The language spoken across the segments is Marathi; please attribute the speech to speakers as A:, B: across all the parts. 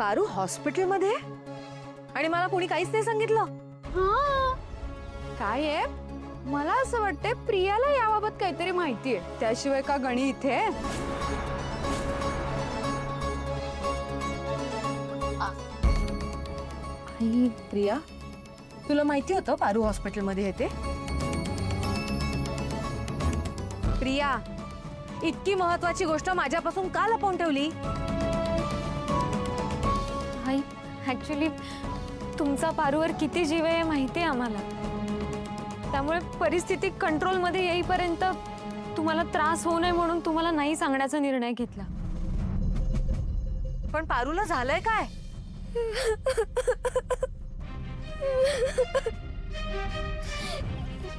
A: पारू हॉस्पिटलमध्ये आणि मला कोणी काहीच नाही सांगितलं.
B: काय आहे, मला असं वाटतंय प्रियाला याबाबत काहीतरी माहिती आहे, त्याशिवाय का गणी इथे आहे?
A: आई प्रिया, तुला माहिती होतं पारू हॉस्पिटलमध्ये आहे ते? प्रिया, इतकी महत्वाची गोष्ट माझ्यापासून का लपवून ठेवली?
C: आई ऍक्च्युली तुमचा पारूवर किती जीव आहे माहिती आहे आम्हाला, त्यामुळे परिस्थिती कंट्रोलमध्ये येईपर्यंत तुम्हाला त्रास होऊ नये म्हणून तुम्हाला नाही सांगण्याचा निर्णय घेतला.
A: पण पारूला झालंय काय?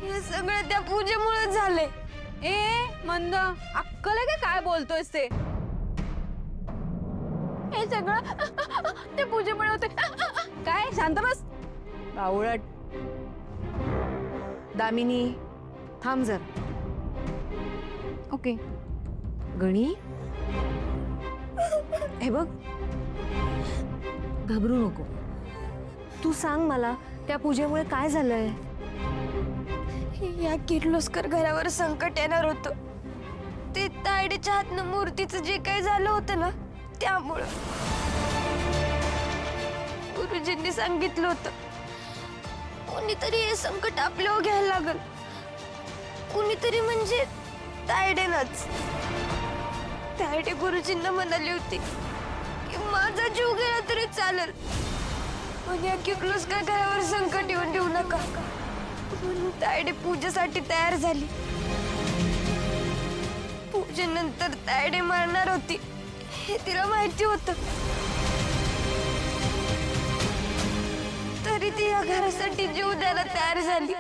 C: हे सगळं त्या पूजेमुळे झाले.
B: ए मंद, अक्कल आहे का काय बोलतोयस ते?
C: हे सगळं त्या पूजेमुळे होते.
B: काय, शांत बस.
A: बावळट. दामिनी, थांब जर.
B: ओके.
A: गणी, हे बघ, घाबरू नको. तू सांग मला, त्या पूजेमुळे काय झालंय?
C: या किर्लोस्कर घरावर संकट येणार होतं. ते तायडेच्या हातनं मूर्तीचं जे काही झालं होतं ना, त्यामुळं गुरुजींनी सांगितलं होतं कोणीतरी हे संकट आपल्यावर घ्यायला लागल. कोणीतरी म्हणजे तायडेनच. तायडे गुरुजींना म्हणाली होती की माझा जीव गेला तरी चालेल, पण या किर्लोस्कर घरावर संकट येऊन देऊ नका. म्हणून तायडे पूजेसाठी तयार झाली. पूजेनंतर तायडे मरणार होती हे तिला माहिती होतं, तरी ती या घरासाठी जीव द्यायला तयार झाली.